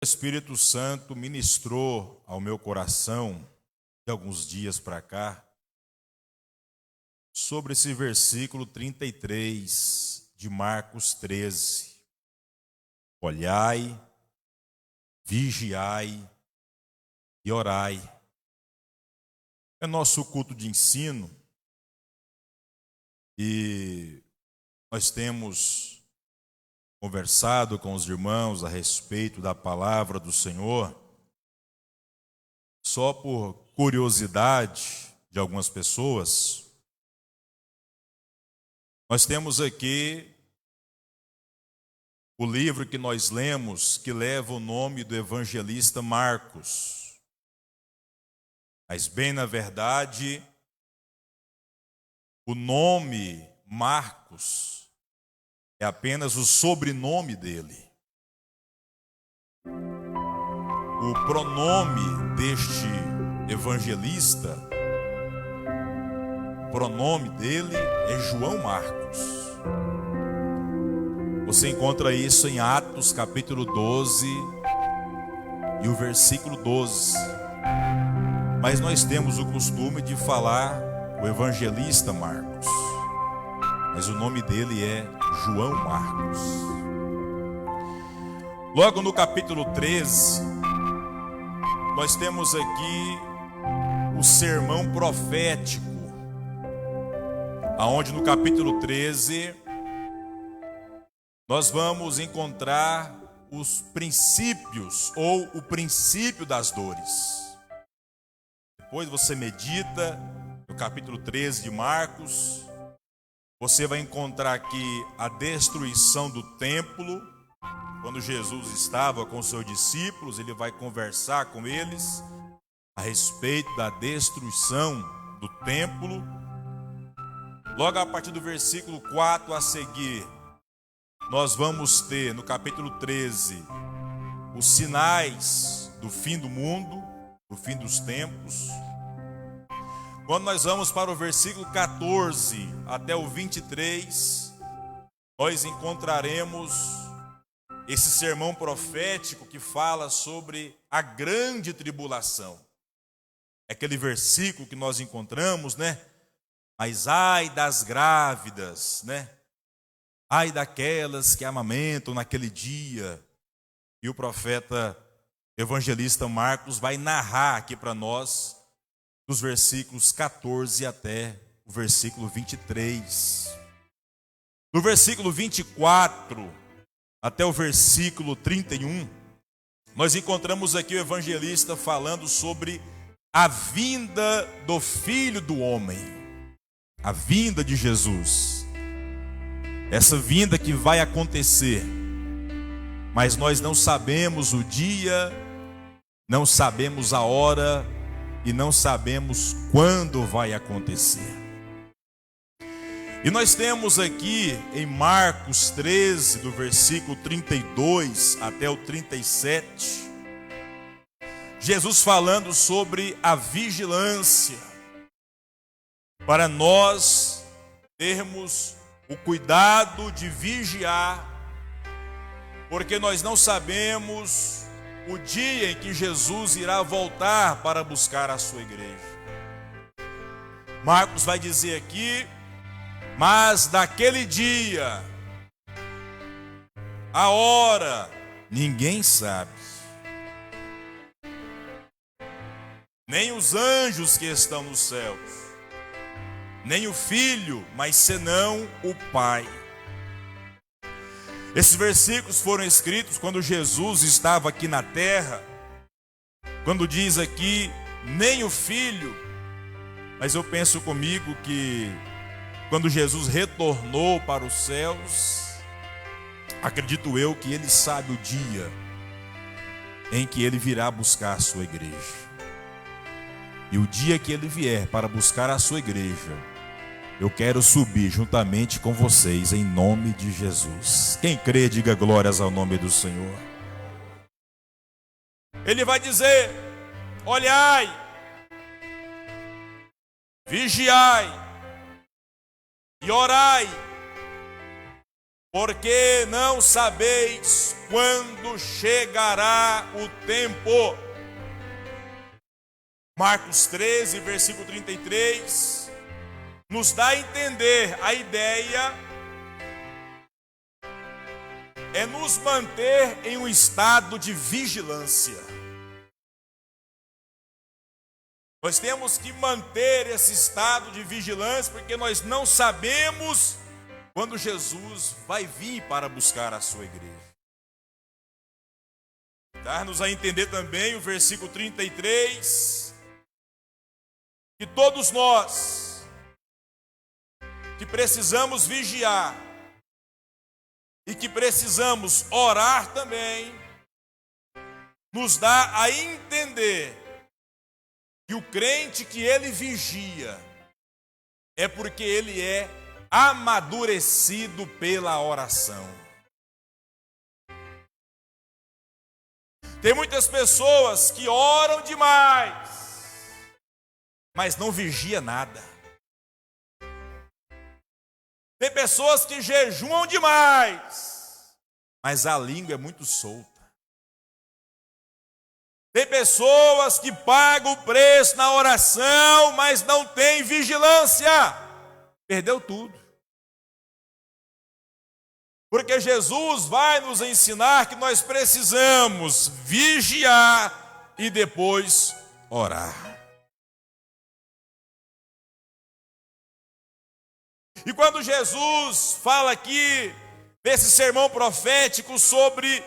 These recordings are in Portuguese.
O Espírito Santo ministrou ao meu coração, de alguns dias para cá, sobre esse versículo 33 de Marcos 13. Olhai, vigiai e orai. É nosso culto de ensino e nós temos conversado com os irmãos a respeito da palavra do Senhor. Só por curiosidade de algumas pessoas, nós temos aqui o livro que nós lemos, que leva o nome do evangelista Marcos. Mas bem na verdade, o nome Marcos é apenas o sobrenome dele. O pronome deste evangelista, o pronome dele é João Marcos. Você encontra isso em Atos capítulo 12 e o versículo 12. Mas nós temos o costume de falar o evangelista Marcos. Mas o nome dele é João Marcos. Logo no capítulo 13, nós temos aqui o sermão profético, aonde no capítulo 13 nós vamos encontrar os princípios ou o princípio das dores. Depois você medita no capítulo 13 de Marcos, você vai encontrar aqui a destruição do templo. Quando Jesus estava com seus discípulos, ele vai conversar com eles a respeito da destruição do templo. Logo a partir do versículo 4 a seguir, nós vamos ter no capítulo 13 os sinais do fim do mundo, do fim dos tempos. Quando nós vamos para o versículo 14 até o 23, nós encontraremos esse sermão profético que fala sobre a grande tribulação. É aquele versículo que nós encontramos, né? Mas ai das grávidas, né? Ai daquelas que amamentam naquele dia. E o profeta evangelista Marcos vai narrar aqui para nós dos versículos 14 até o versículo 23. Do versículo 24 até o versículo 31, nós encontramos aqui o evangelista falando sobre a vinda do Filho do Homem, a vinda de Jesus. Essa vinda que vai acontecer, mas nós não sabemos o dia, não sabemos a hora e não sabemos quando vai acontecer. E nós temos aqui em Marcos 13, do versículo 32 até o 37, Jesus falando sobre a vigilância, para nós termos o cuidado de vigiar, porque nós não sabemos o dia em que Jesus irá voltar para buscar a sua igreja. Marcos vai dizer aqui: mas daquele dia, a hora, ninguém sabe, nem os anjos que estão nos céus, nem o Filho, mas senão o Pai. Esses versículos foram escritos quando Jesus estava aqui na terra, quando diz aqui, nem o Filho, mas eu penso comigo que quando Jesus retornou para os céus, acredito eu que ele sabe o dia em que ele virá buscar a sua igreja. E o dia que ele vier para buscar a sua igreja, eu quero subir juntamente com vocês em nome de Jesus. Quem crê, diga glórias ao nome do Senhor. Ele vai dizer: olhai, vigiai e orai, porque não sabeis quando chegará o tempo. Marcos 13, versículo 33, nos dá a entender a ideia é nos manter em um estado de vigilância. Nós temos que manter esse estado de vigilância, porque nós não sabemos quando Jesus vai vir para buscar a sua igreja. Dar-nos a entender também o versículo 33, que todos nós que precisamos vigiar e que precisamos orar também, nos dá a entender que o crente que ele vigia é porque ele é amadurecido pela oração. Tem muitas pessoas que oram demais, mas não vigia nada. Tem pessoas que jejuam demais, mas a língua é muito solta. Tem pessoas que pagam o preço na oração, mas não tem vigilância. Perdeu tudo. Porque Jesus vai nos ensinar que nós precisamos vigiar e depois orar. E quando Jesus fala aqui desse sermão profético sobre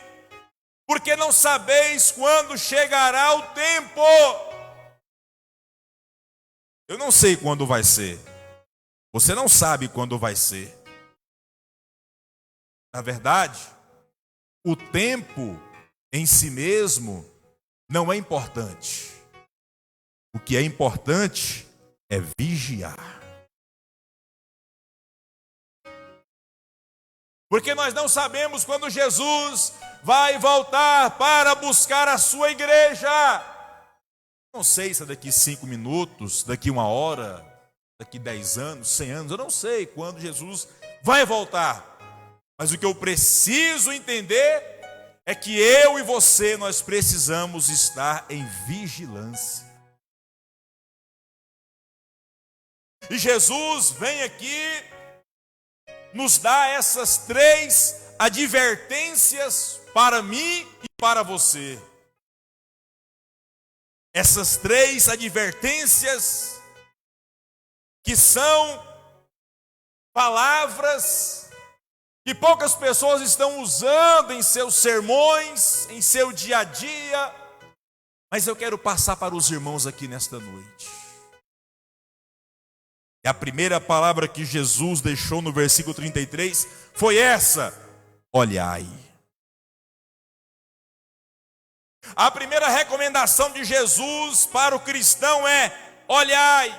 porque não sabeis quando chegará o tempo. Eu não sei quando vai ser. Você não sabe quando vai ser. Na verdade, o tempo em si mesmo não é importante. O que é importante é vigiar. Porque nós não sabemos quando Jesus vai voltar para buscar a sua igreja. Não sei se é daqui 5 minutos, daqui 1 hora, daqui 10 anos, 100 anos, eu não sei quando Jesus vai voltar. Mas o que eu preciso entender é que eu e você, nós precisamos estar em vigilância. E Jesus vem aqui nos dá essas 3 advertências para mim e para você. Essas 3 advertências que são palavras que poucas pessoas estão usando em seus sermões, em seu dia a dia, mas eu quero passar para os irmãos aqui nesta noite. E a primeira palavra que Jesus deixou no versículo 33 foi essa: olhai. A primeira recomendação de Jesus para o cristão é: olhai.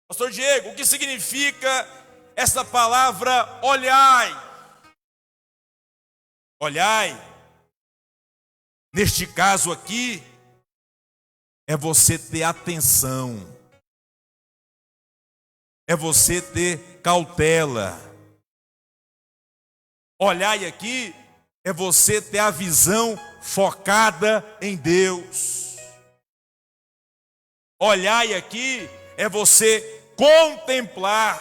Pastor Diego, o que significa essa palavra olhai? Olhai, neste caso aqui, é você ter atenção. É você ter cautela. Olhai aqui é você ter a visão focada em Deus. Olhai aqui é você contemplar.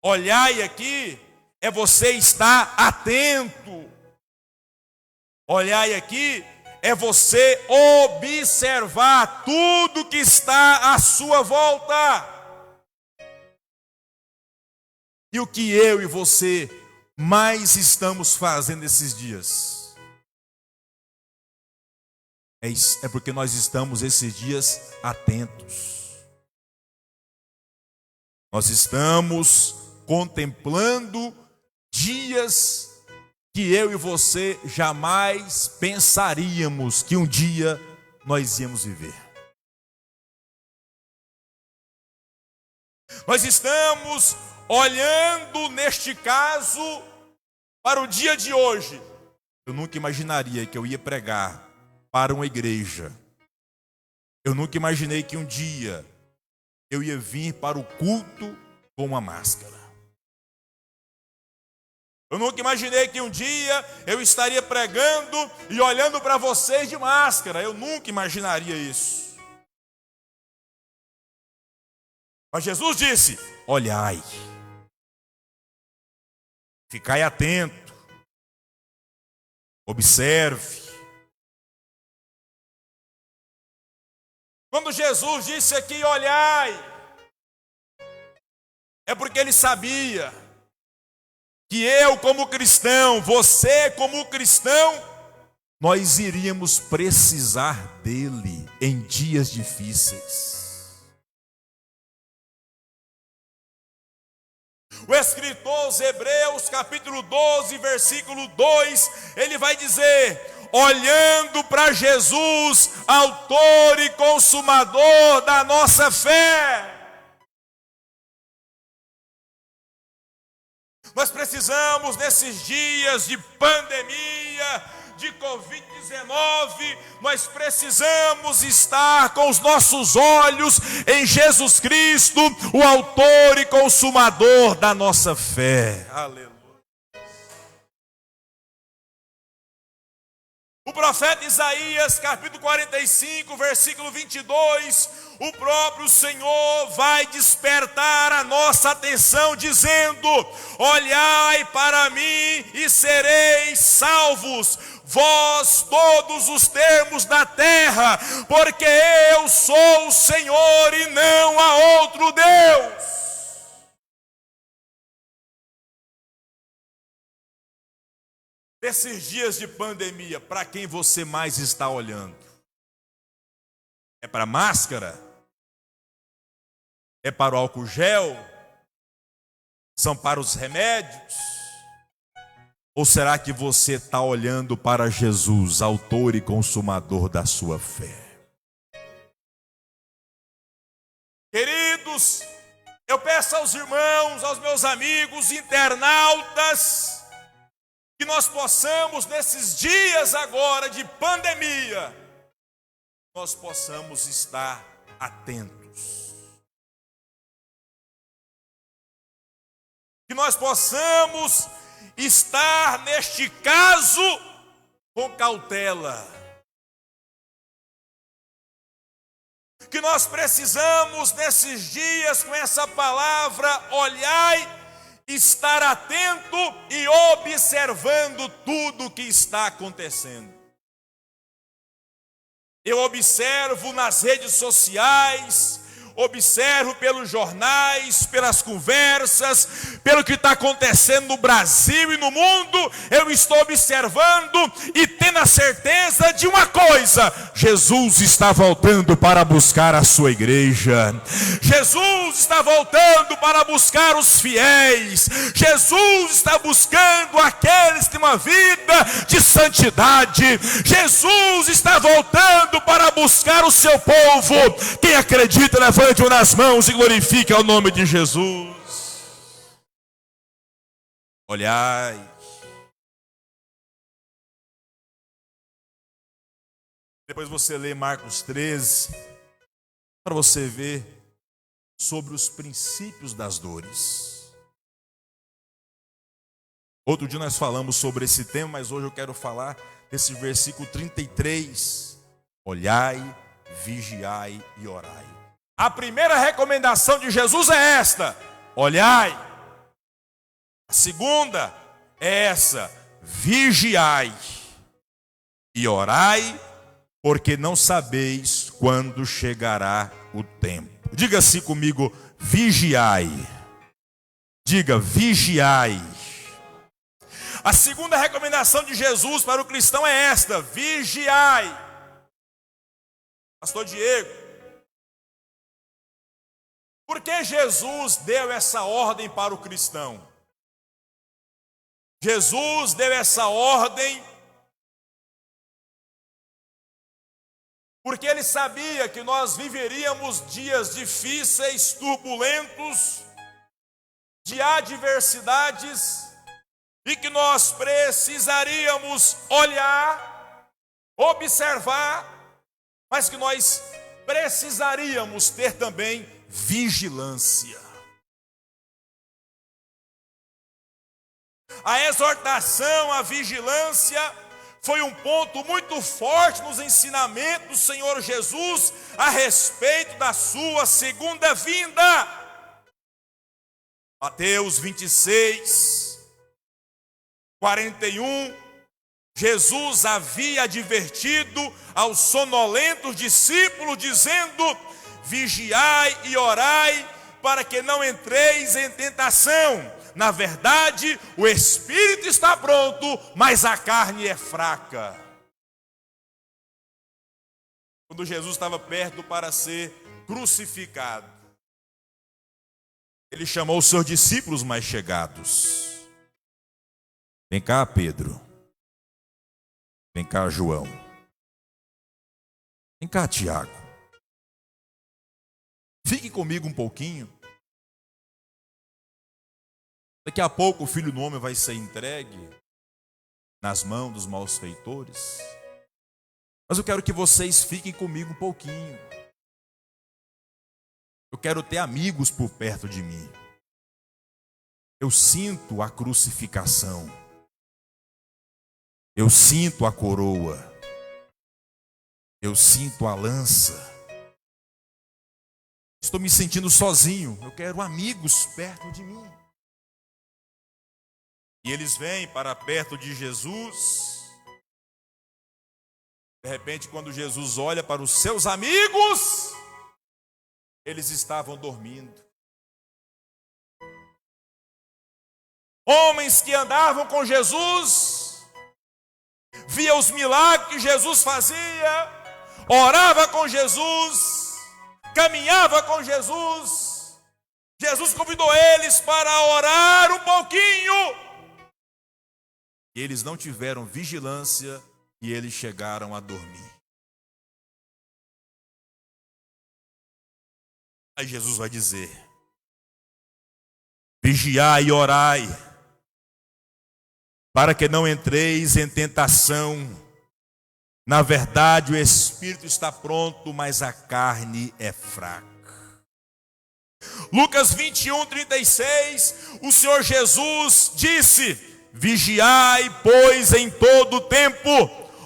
Olhai aqui é você estar atento. Olhai aqui é você observar tudo que está à sua volta. E o que eu e você mais estamos fazendo esses dias? É porque nós estamos esses dias atentos. Nós estamos contemplando dias que eu e você jamais pensaríamos que um dia nós íamos viver. Nós estamos olhando, neste caso, para o dia de hoje. Eu nunca imaginaria que eu ia pregar para uma igreja. Eu nunca imaginei que um dia eu ia vir para o culto com uma máscara. Eu nunca imaginei que um dia eu estaria pregando e olhando para vocês de máscara. Eu nunca imaginaria isso. Mas Jesus disse: olhai, ficai atento, observe. Quando Jesus disse aqui, olhai, é porque ele sabia que eu como cristão, você como cristão, nós iríamos precisar dele em dias difíceis. O escritor aos Hebreus, capítulo 12, versículo 2, ele vai dizer: olhando para Jesus, autor e consumador da nossa fé. Nós precisamos, nesses dias de pandemia, de Covid-19, nós precisamos estar com os nossos olhos em Jesus Cristo, o autor e consumador da nossa fé. Aleluia. O profeta Isaías, capítulo 45, versículo 22, o próprio Senhor vai despertar a nossa atenção, dizendo: olhai para mim e sereis salvos, vós todos os termos da terra, porque eu sou o Senhor e não há outro Deus. Nesses dias de pandemia, para quem você mais está olhando? É para a máscara? É para o álcool gel? São para os remédios? Ou será que você está olhando para Jesus, autor e consumador da sua fé? Queridos, eu peço aos irmãos, aos meus amigos internautas, que nós possamos, nesses dias agora de pandemia, nós possamos estar atentos. Que nós possamos estar, neste caso, com cautela. Que nós precisamos, nesses dias, com essa palavra, olhai, estar atento e observando tudo o que está acontecendo. Eu observo nas redes sociais, observo pelos jornais, pelas conversas, pelo que está acontecendo no Brasil e no mundo. Eu estou observando e tendo a certeza de uma coisa: Jesus está voltando para buscar a sua igreja. Jesus está voltando para buscar os fiéis. Jesus está buscando aqueles que têm uma vida de santidade. Jesus está voltando para buscar o seu povo. Quem acredita, levante nas mãos e glorifique ao nome de Jesus. Olhai. Depois você lê Marcos 13, para você ver sobre os princípios das dores. Outro dia nós falamos sobre esse tema, mas hoje eu quero falar desse versículo 33. Olhai, vigiai e orai. A primeira recomendação de Jesus é esta: olhai. A segunda é essa: vigiai e orai, porque não sabeis quando chegará o tempo. Diga assim comigo: vigiai. Diga: vigiai. A segunda recomendação de Jesus para o cristão é esta: vigiai. Pastor Diego, por que Jesus deu essa ordem para o cristão? Jesus deu essa ordem porque ele sabia que nós viveríamos dias difíceis, turbulentos, de adversidades, e que nós precisaríamos olhar, observar, mas que nós precisaríamos ter também vigilância. A exortação à vigilância foi um ponto muito forte nos ensinamentos do Senhor Jesus a respeito da sua segunda vinda. Mateus 26, 41, Jesus havia advertido aos sonolentos discípulos, dizendo: vigiai e orai, para que não entreis em tentação. Na verdade, o espírito está pronto, mas a carne é fraca. Quando Jesus estava perto para ser crucificado, ele chamou os seus discípulos mais chegados. Vem cá, Pedro. Vem cá, João. Vem cá, Tiago. Fique comigo um pouquinho. Daqui a pouco o Filho do Homem vai ser entregue nas mãos dos malfeitores. Mas eu quero que vocês fiquem comigo um pouquinho. Eu quero ter amigos por perto de mim. Eu sinto a crucificação. Eu sinto a coroa. Eu sinto a lança. Estou me sentindo sozinho. Eu quero amigos perto de mim. E eles vêm para perto de Jesus. De repente, quando Jesus olha para os seus amigos, eles estavam dormindo. Homens que andavam com Jesus, via os milagres que Jesus fazia, orava com Jesus, caminhava com Jesus. Jesus convidou eles para orar um pouquinho. E eles não tiveram vigilância e eles chegaram a dormir. Aí Jesus vai dizer: vigiai e orai, para que não entreis em tentação. Na verdade, o espírito está pronto, mas a carne é fraca. Lucas 21, 36, o Senhor Jesus disse: vigiai, pois, em todo o tempo,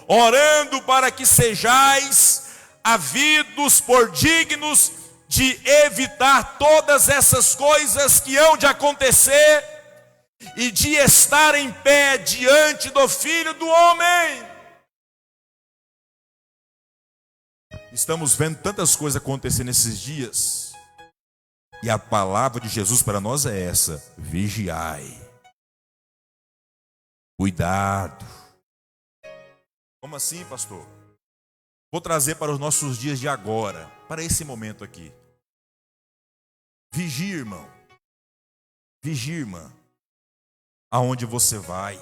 orando para que sejais havidos por dignos de evitar todas essas coisas que hão de acontecer e de estar em pé diante do Filho do Homem. Estamos vendo tantas coisas acontecer nesses dias, e a palavra de Jesus para nós é essa: vigiai. Cuidado. Como assim, pastor? Vou trazer para os nossos dias de agora, para esse momento aqui. Vigie, irmão. Vigie, irmã. Aonde você vai.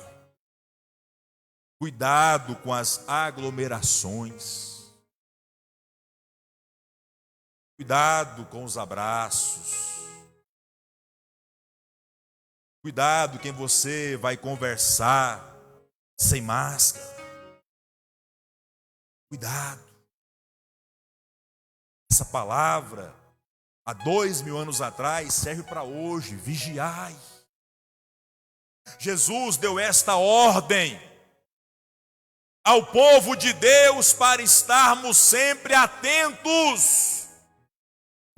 Cuidado com as aglomerações. Cuidado com os abraços. Cuidado quem você vai conversar sem máscara. Cuidado. Essa palavra, há 2000 anos atrás, serve para hoje. Vigiai. Jesus deu esta ordem ao povo de Deus para estarmos sempre atentos.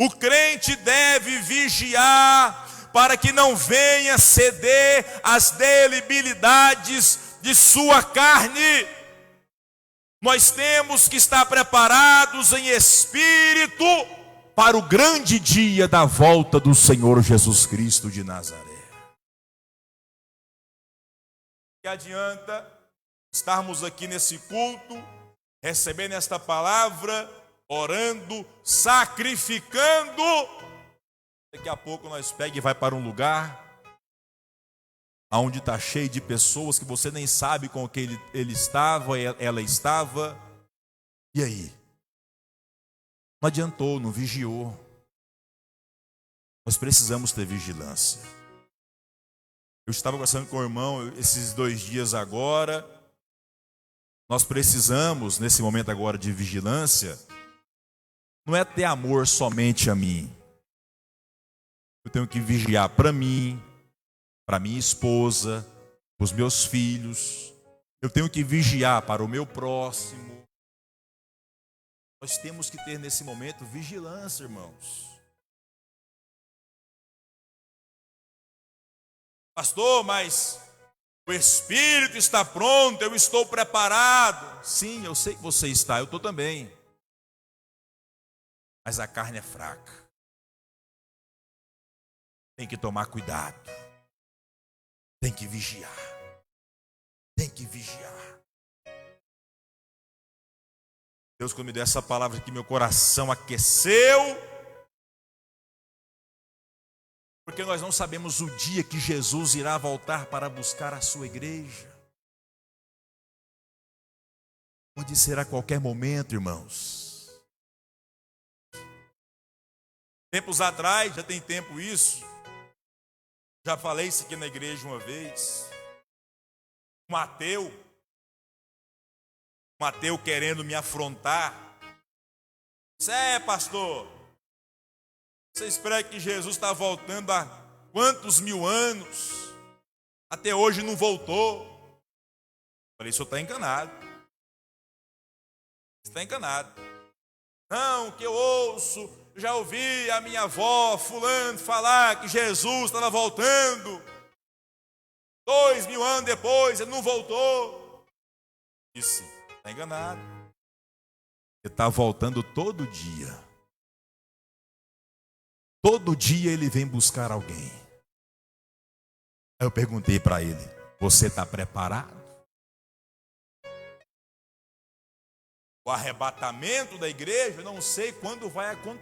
O crente deve vigiar para que não venha ceder às debilidades de sua carne. Nós temos que estar preparados em espírito para o grande dia da volta do Senhor Jesus Cristo de Nazaré. Que adianta estarmos aqui nesse culto, recebendo esta palavra, orando, sacrificando. Daqui a pouco nós pega e vai para um lugar onde está cheio de pessoas que você nem sabe com que ele estava, ela estava. E aí? Não adiantou, não vigiou. Nós precisamos ter vigilância. Eu estava conversando com o irmão esses 2 dias agora. Nós precisamos, nesse momento agora de vigilância, não é ter amor somente a mim. Eu tenho que vigiar para mim, para minha esposa, os meus filhos, eu tenho que vigiar para o meu próximo. Nós temos que ter nesse momento vigilância, irmãos. Pastor, mas o espírito está pronto, eu estou preparado. Sim, eu sei que você está, eu estou também. Mas a carne é fraca. Tem que tomar cuidado. Tem que vigiar. Tem que vigiar. Deus, quando me deu essa palavra aqui, meu coração aqueceu. Porque nós não sabemos o dia que Jesus irá voltar para buscar a sua igreja. Pode ser a qualquer momento, irmãos. Tempos atrás, já tem tempo isso. Já falei isso aqui na igreja uma vez. Mateu querendo me afrontar. Pastor, você espera que Jesus está voltando há quantos mil anos? Até hoje não voltou. Falei, o senhor está enganado. Você está enganado. Não, que eu ouço, já ouvi a minha avó fulano falar que Jesus estava voltando. 2000 anos depois, ele não voltou. Disse, está enganado. Ele está voltando todo dia. Todo dia ele vem buscar alguém. Aí eu perguntei para ele, você está preparado? O arrebatamento da igreja, eu não sei quando vai acontecer.